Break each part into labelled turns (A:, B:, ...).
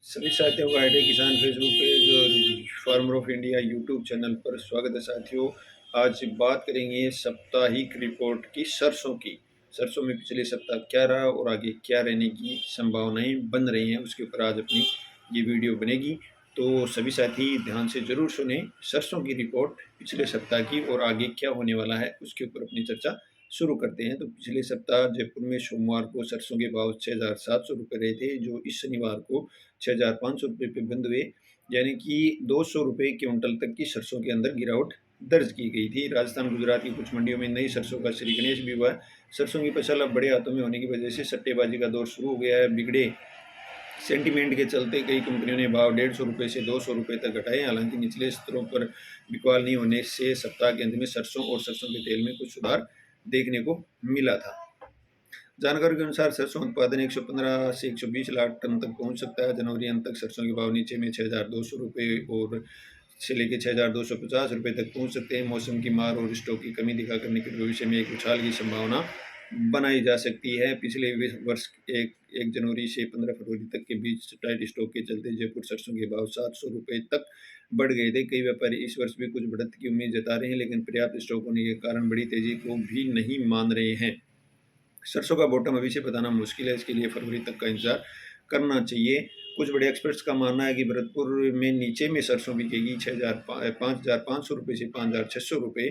A: सभी साथियों का आईडी किसान फेसबुक पेज और farmer of India YouTube channel पर स्वागत है साथियों। आज बात करेंगे साप्ताहिक रिपोर्ट की सरसों में पिछले सप्ताह क्या रहा और आगे क्या रहने की संभावनाएं बन रही हैं, उसके ऊपर आज अपनी ये वीडियो बनेगी। तो सभी साथी ध्यान से जरूर सुने सरसों की रिपोर्ट पिछले सप्ताह की और आगे क्या होने वाला है उसके ऊपर अपनी चर्चा शुरू करते हैं। तो पिछले सप्ताह जयपुर में सोमवार को सरसों के भाव 6,700 रुपये रहे थे, जो इस शनिवार को 6,500 रुपये पे बंद हुए, यानी कि 200 रुपये क्विंटल तक की सरसों के अंदर गिरावट दर्ज की गई थी। राजस्थान गुजरात की कुछ मंडियों में नई सरसों का श्री गणेश भी हुआ है। सरसों की फसल अब बड़े हाथों में होने की वजह से सट्टेबाजी का दौर शुरू हो गया है। बिगड़े सेंटीमेंट के चलते कई कंपनियों ने भाव 150 रुपये से 200 रुपये तक घटाए। हालांकि निचले स्तरों पर बिकवाल नहीं होने से सप्ताह के अंत में सरसों और सरसों के तेल में कुछ सुधार देखने को मिला था। जानकारी के अनुसार सरसों उत्पादन 115 से 120 लाख टन तक पहुंच सकता है। जनवरी अंत तक सरसों के भाव नीचे में 6,200 रुपये और से लेकर 6,250 रुपये तक पहुंच सकते हैं। मौसम की मार और स्टॉक की कमी दिखाकर निकट भविष्य में एक उछाल की संभावना बनाई जा सकती है। पिछले वर्ष 1 जनवरी से 15 फरवरी तक के बीच टाइट स्टॉक के चलते जयपुर सरसों के भाव 700 रुपये तक बढ़ गए थे। कई व्यापारी इस वर्ष भी कुछ बढ़त की उम्मीद जता रहे हैं, लेकिन पर्याप्त स्टॉक होने के कारण बड़ी तेजी को भी नहीं मान रहे हैं। सरसों का बॉटम अभी से बताना मुश्किल है, इसके लिए फरवरी तक का इंतजार करना चाहिए। कुछ बड़े एक्सपर्ट्स का मानना है कि भरतपुर में नीचे में सरसों बिकेगी 5,500 रुपये से 5,600 रुपये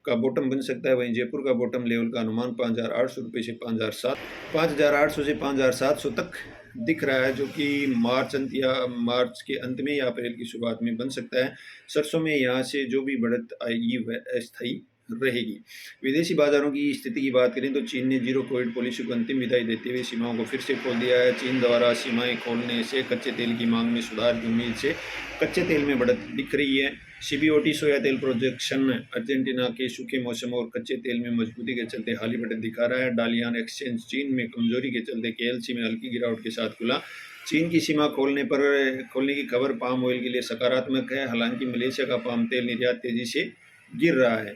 A: का बॉटम बन सकता है। वहीं जयपुर का बॉटम लेवल का अनुमान 5,800 रुपये से 5,800 से 5,700 तक दिख रहा है, जो कि मार्च के अंत में या अप्रैल की शुरुआत में बन सकता है। सरसों में यहाँ से जो भी बढ़त आएगी वह अस्थायी रहेगी। विदेशी बाजारों की स्थिति की बात करें तो चीन ने जीरो कोविड पॉलिसी को अंतिम विदाई देते हुए सीमाओं को फिर से खोल दिया है। चीन द्वारा सीमाएं खोलने से कच्चे तेल की मांग में सुधार की उम्मीद से कच्चे तेल में बढ़त दिख रही है। सीबीओटी सोया तेल प्रोजेक्शन अर्जेंटीना के सूखे मौसम और कच्चे तेल में मजबूती के चलते हाल ही बढ़त दिखा रहा है। डालियान एक्सचेंज चीन में कमजोरी के चलते केएलसी में हल्की गिरावट के साथ खुला। चीन की सीमा खोलने की खबर पाम ऑयल के लिए सकारात्मक है। हालांकि मलेशिया का पाम तेल निर्यात तेजी से गिर रहा है,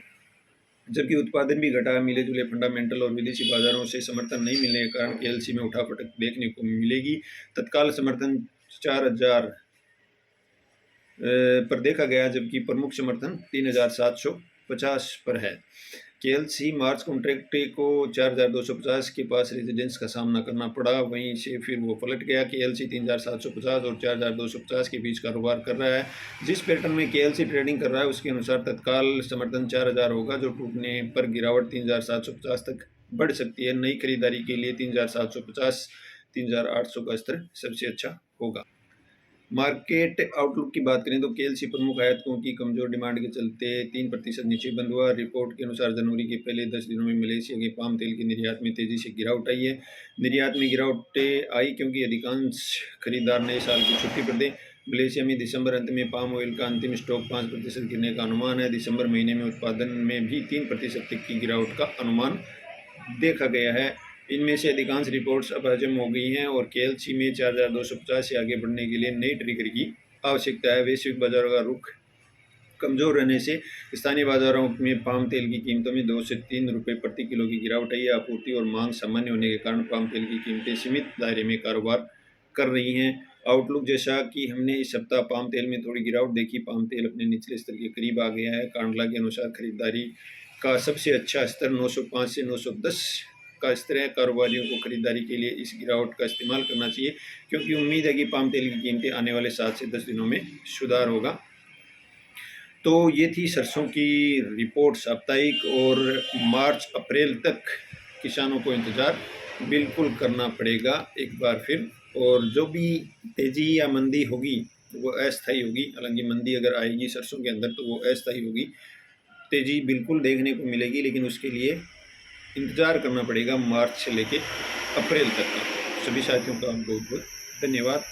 A: जबकि उत्पादन भी घटा। मिले जुले फंडामेंटल और विदेशी बाजारों से समर्थन नहीं मिलने के कारण केएलसी में उठापटक देखने को मिलेगी। तत्काल समर्थन 4,000 पर देखा गया, जबकि प्रमुख समर्थन 3,750 पर है। केएलसी मार्च कॉन्ट्रैक्ट को 4,250 के पास रेजिडेंस का सामना करना पड़ा, वहीं से फिर वो पलट गया। केएलसी 3,750 और 4,250 के बीच कारोबार कर रहा है। जिस पैटर्न में केएलसी ट्रेडिंग कर रहा है उसके अनुसार तत्काल समर्थन 4,000 होगा, जो टूटने पर गिरावट 3,750 तक बढ़ सकती है। नई खरीदारी के लिए 3,750 3,800 का स्तर सबसे अच्छा होगा। मार्केट आउटलुक की बात करें तो केएलसी प्रमुख आयातकों की कमजोर डिमांड के चलते 3% नीचे बंद हुआ। रिपोर्ट के अनुसार जनवरी के पहले 10 दिनों में मलेशिया के पाम तेल के निर्यात में तेजी से गिरावट आई है। निर्यात में गिरावट आई क्योंकि अधिकांश खरीदार नए साल की छुट्टी पर थे। मलेशिया में दिसंबर अंत में पाम ऑयल का अंतिम स्टॉक 5% गिरने का अनुमान है। दिसंबर महीने में उत्पादन में भी 3% तक की गिरावट का अनुमान देखा गया है। इनमें से अधिकांश रिपोर्ट्स अब हजम हो गई हैं और केएलसी में 4,250 से आगे बढ़ने के लिए नई ट्रिगर की आवश्यकता है। वैश्विक बाजारों का रुख कमजोर रहने से स्थानीय बाजारों में पाम तेल की कीमतों में 2 से 3 रुपये प्रति किलो की गिरावट आई है। आपूर्ति और मांग सामान्य होने के कारण पाम तेल की कीमतें सीमित दायरे में कारोबार कर रही हैं। आउटलुक जैसा कि हमने इस सप्ताह पाम तेल में थोड़ी गिरावट देखी, पाम तेल अपने निचले स्तर के करीब आ गया है। कांडला के अनुसार खरीदारी का सबसे अच्छा स्तर 905 से 910 का स्तर है। कारोबारियों को खरीदारी के लिए इस गिरावट का इस्तेमाल करना चाहिए, क्योंकि उम्मीद है कि पाम तेल की कीमतें आने वाले 7 से 10 दिनों में सुधार होगा। तो ये थी सरसों की रिपोर्ट साप्ताहिक, और मार्च अप्रैल तक किसानों को इंतज़ार बिल्कुल करना पड़ेगा एक बार फिर। और जो भी तेज़ी या मंदी होगी वो अस्थायी होगी। हालांकि मंदी अगर आएगी सरसों के अंदर तो वो अस्थायी होगी। तेज़ी बिल्कुल देखने को मिलेगी, लेकिन उसके लिए इंतज़ार करना पड़ेगा मार्च से लेके अप्रैल तक का। सभी साथियों का बहुत बहुत धन्यवाद।